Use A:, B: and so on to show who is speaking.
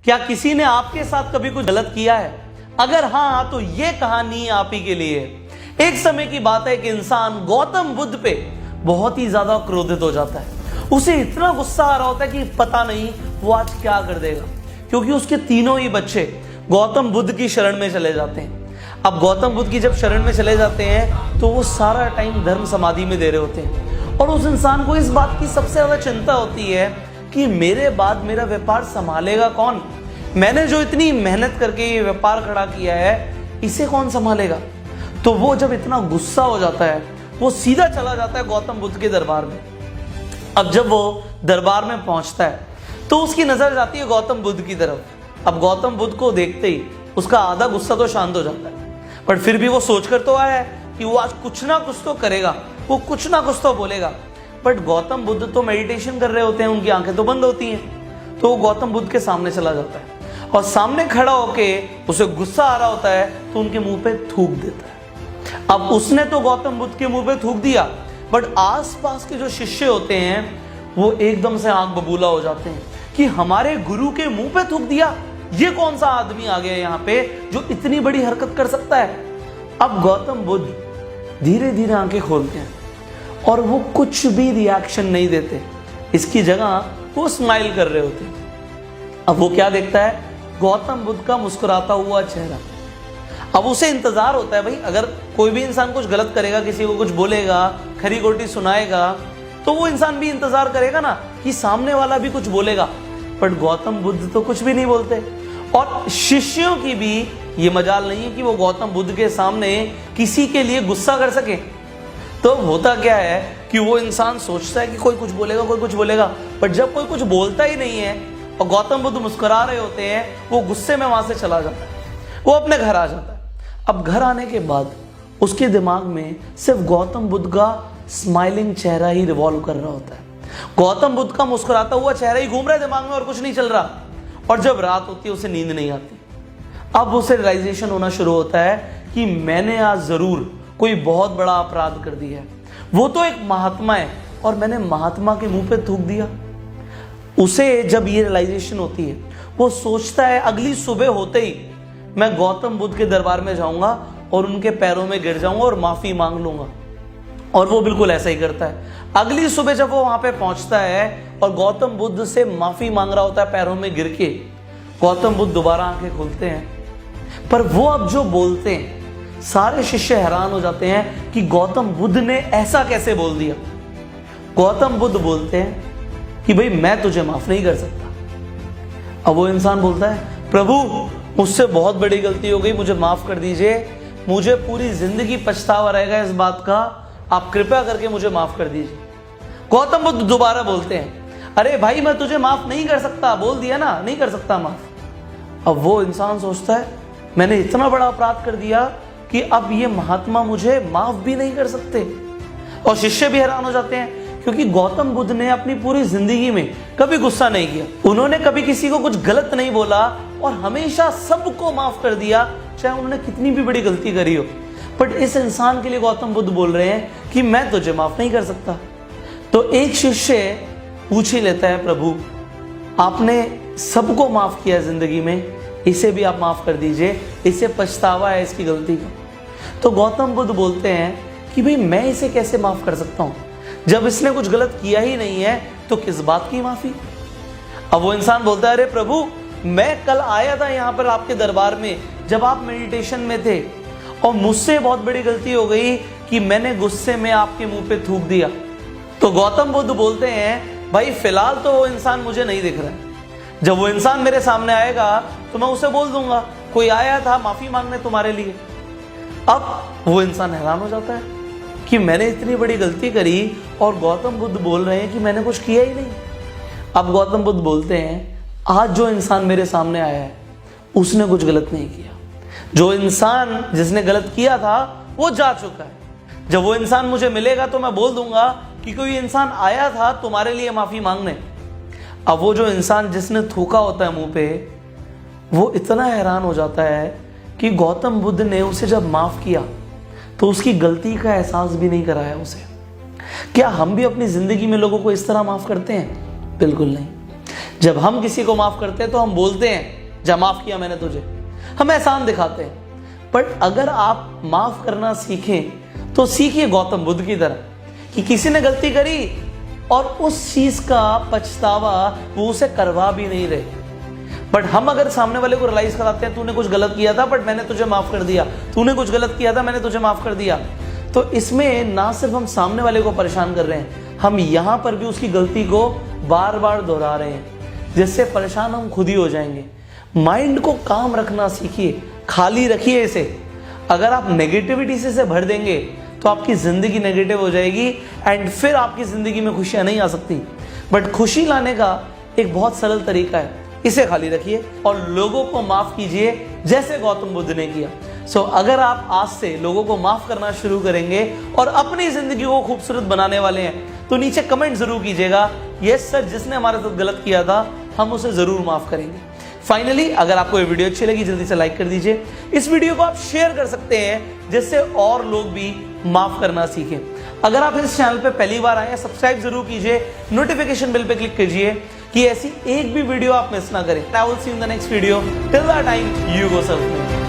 A: क्या किसी ने आपके साथ कभी कुछ गलत किया है? अगर हाँ, तो ये कहानी आप ही के लिए। एक समय की बात है कि इंसान गौतम बुद्ध पे बहुत ही ज्यादा क्रोधित हो जाता है। उसे इतना गुस्सा आ रहा होता है कि पता नहीं वो आज क्या कर देगा, क्योंकि उसके तीनों ही बच्चे गौतम बुद्ध की शरण में चले जाते हैं। अब गौतम बुद्ध की जब शरण में चले जाते हैं तो वो सारा टाइम धर्म समाधि में दे रहे होते हैं, और उस इंसान को इस बात की सबसे ज्यादा चिंता होती है कि मेरे बाद मेरा व्यापार संभालेगा कौन? मैंने जो इतनी मेहनत करके ये व्यापार खड़ा किया है, इसे कौन संभालेगा? तो वो जब इतना गुस्सा हो जाता है, वो सीधा चला जाता है गौतम बुद्ध के दरबार में। अब जब वो दरबार में पहुंचता है तो उसकी नजर जाती है गौतम बुद्ध की तरफ। अब गौतम बुद्ध को देखते ही उसका आधा गुस्सा तो शांत हो जाता है, पर फिर भी वो सोचकर तो आया है कि वो आज कुछ ना कुछ तो करेगा, वो कुछ ना कुछ तो बोलेगा। बट गौतम बुद्ध तो मेडिटेशन कर रहे होते हैं, उनकी आंखें तो बंद होती हैं। तो वो गौतम बुद्ध के सामने चला जाता है और सामने खड़ा होके उसे गुस्सा आ रहा होता है तो उनके मुंह पे थूक देता है। अब उसने तो गौतम बुद्ध के मुंह पे थूक दिया, बट आसपास के जो शिष्य होते हैं वो एकदम से आंख बबूला हो जाते हैं कि हमारे गुरु के मुंह पे थूक दिया, ये कौन सा आदमी आ गया यहाँ पे जो इतनी बड़ी हरकत कर सकता है। अब गौतम बुद्ध धीरे धीरे आंखें खोलते हैं और वो कुछ भी रिएक्शन नहीं देते, इसकी जगह वो स्माइल कर रहे होते हैं। अब वो क्या देखता है? गौतम बुद्ध का मुस्कुराता हुआ चेहरा। अब उसे इंतजार होता है, भाई अगर कोई भी इंसान कुछ गलत करेगा, किसी को कुछ बोलेगा, खरी खोटी सुनाएगा, तो वो इंसान भी इंतजार करेगा ना कि सामने वाला भी कुछ बोलेगा। पर गौतम बुद्ध तो कुछ भी नहीं बोलते, और शिष्यों की भी ये मजाल नहीं है कि वो गौतम बुद्ध के सामने किसी के लिए गुस्सा कर सके। तो होता क्या है कि वो इंसान सोचता है कि कोई कुछ बोलेगा, कोई कुछ बोलेगा, पर जब कोई कुछ बोलता ही नहीं है और गौतम बुद्ध मुस्कुरा रहे होते हैं, वो गुस्से में वहां से चला जाता है, वो अपने घर आ जाता है। अब घर आने के बाद उसके दिमाग में सिर्फ गौतम बुद्ध का स्माइलिंग चेहरा ही रिवॉल्व कर रहा होता है। गौतम बुद्ध का मुस्कुराता हुआ चेहरा ही घूम रहा है दिमाग में, और कुछ नहीं चल रहा। और जब रात होती है उसे नींद नहीं आती। अब उसे रियलाइजेशन होना शुरू होता है कि मैंने आज जरूर कोई बहुत बड़ा अपराध कर दिया है। वो तो एक महात्मा है और मैंने महात्मा के मुंह पे थूक दिया। उसे जब ये रियलाइजेशन होती है, वो सोचता है अगली सुबह होते ही मैं गौतम बुद्ध के दरबार में जाऊंगा और उनके पैरों में गिर जाऊंगा और माफी मांग लूंगा। और वो बिल्कुल ऐसा ही करता है। अगली सुबह जब वो वहां पे पहुंचता है और गौतम बुद्ध से माफी मांग रहा होता है पैरों में गिर के, गौतम बुद्ध दोबारा आंखें खोलते हैं, पर वो अब जो बोलते हैं सारे शिष्य हैरान हो जाते हैं कि गौतम बुद्ध ने ऐसा कैसे बोल दिया। गौतम बुद्ध बोलते हैं कि भाई मैं तुझे माफ नहीं कर सकता। अब वो इंसान बोलता है, प्रभु मुझसे बहुत बड़ी गलती हो गई, मुझे माफ कर दीजिए, मुझे पूरी जिंदगी पछतावा रहेगा इस बात का, आप कृपया करके मुझे माफ कर दीजिए। गौतम बुद्ध दोबारा बोलते हैं, अरे भाई मैं तुझे माफ नहीं कर सकता, बोल दिया ना नहीं कर सकता माफ। अब वो इंसान सोचता है मैंने इतना बड़ा अपराध कर दिया कि अब ये महात्मा मुझे माफ भी नहीं कर सकते। और शिष्य भी हैरान हो जाते हैं, क्योंकि गौतम बुद्ध ने अपनी पूरी जिंदगी में कभी गुस्सा नहीं किया, उन्होंने कभी किसी को कुछ गलत नहीं बोला और हमेशा सबको माफ कर दिया, चाहे उन्होंने कितनी भी बड़ी गलती करी हो। बट इस इंसान के लिए गौतम बुद्ध बोल रहे हैं कि मैं तुझे माफ नहीं कर सकता। तो एक शिष्य पूछ ही लेता है, प्रभु आपने सबको माफ किया जिंदगी में, इसे भी आप माफ कर दीजिए, इसे पछतावा है इसकी गलती का। तो गौतम बुद्ध बोलते हैं कि भाई मैं इसे कैसे माफ कर सकता हूं, जब इसने कुछ गलत किया ही नहीं है तो किस बात की माफी। अब वो इंसान बोलता है, अरे प्रभु मैं कल आया था यहाँ पर आपके दरबार में जब आप मेडिटेशन में थे, और मुझसे बहुत बड़ी गलती हो गई कि मैंने गुस्से में आपके मुंह पे थूक दिया। तो गौतम बुद्ध बोलते हैं, भाई फिलहाल तो वो इंसान मुझे नहीं दिख रहा है, जब वो इंसान मेरे सामने आएगा तो मैं उसे बोल दूंगा कोई आया था माफी मांगने तुम्हारे लिए। अब वो इंसान हैरान हो जाता है कि मैंने इतनी बड़ी गलती करी और गौतम बुद्ध बोल रहे हैं कि मैंने कुछ किया ही नहीं। अब गौतम बुद्ध बोलते हैं, आज जो इंसान मेरे सामने आया है उसने कुछ गलत नहीं किया, जो इंसान जिसने गलत किया था वो जा चुका है। जब वो इंसान मुझे मिलेगा तो मैं बोल दूंगा कि कोई इंसान आया था तुम्हारे लिए माफी मांगने। अब वो जो इंसान जिसने थूका होता है मुंह पे, वो इतना हैरान हो जाता है कि गौतम बुद्ध ने उसे जब माफ किया तो उसकी गलती का एहसास भी नहीं कराया उसे। क्या हम भी अपनी जिंदगी में लोगों को इस तरह माफ करते हैं? बिल्कुल नहीं। जब हम किसी को माफ करते हैं तो हम बोलते हैं जा माफ किया मैंने तुझे, हम एहसान दिखाते हैं। बट अगर आप माफ करना सीखें तो सीखिए गौतम बुद्ध की तरह कि किसी ने गलती करी और उस चीज का पछतावा वो उसे करवा भी नहीं रहे। बट हम अगर सामने वाले को रियलाइज कराते हैं तूने कुछ गलत किया था बट मैंने तुझे माफ कर दिया, तूने कुछ गलत किया था मैंने तुझे माफ कर दिया, तो इसमें ना सिर्फ हम सामने वाले को परेशान कर रहे हैं, हम यहां पर भी उसकी गलती को बार बार दोहरा रहे हैं, जिससे परेशान हम खुद ही हो जाएंगे। माइंड को काम रखना सीखिए, खाली रखिए इसे। अगर आप नेगेटिविटी से इसे भर देंगे तो आपकी जिंदगी नेगेटिव हो जाएगी एंड फिर आपकी जिंदगी में खुशियां नहीं आ सकती। बट खुशी लाने का एक बहुत सरल तरीका है, इसे खाली रखिए और लोगों को माफ कीजिए जैसे गौतम बुद्ध ने किया। सो अगर आप आज से लोगों को माफ करना शुरू करेंगे और अपनी जिंदगी को खूबसूरत बनाने वाले हैं तो नीचे कमेंट जरूर कीजिएगा यस सर, जिसने हमारे साथ गलत किया था हम उसे जरूर माफ करेंगे। फाइनली अगर आपको ये वीडियो अच्छी लगी जल्दी से लाइक कर दीजिए। इस वीडियो को आप शेयर कर सकते हैं जिससे और लोग भी माफ करना सीखें। अगर आप इस चैनल पे पहली बार आए हैं सब्सक्राइब जरूर कीजिए, नोटिफिकेशन बेल पे क्लिक कीजिए कि ऐसी एक भी वीडियो आप मिस ना करें। I will see you in the next video. Till that time you go Surf.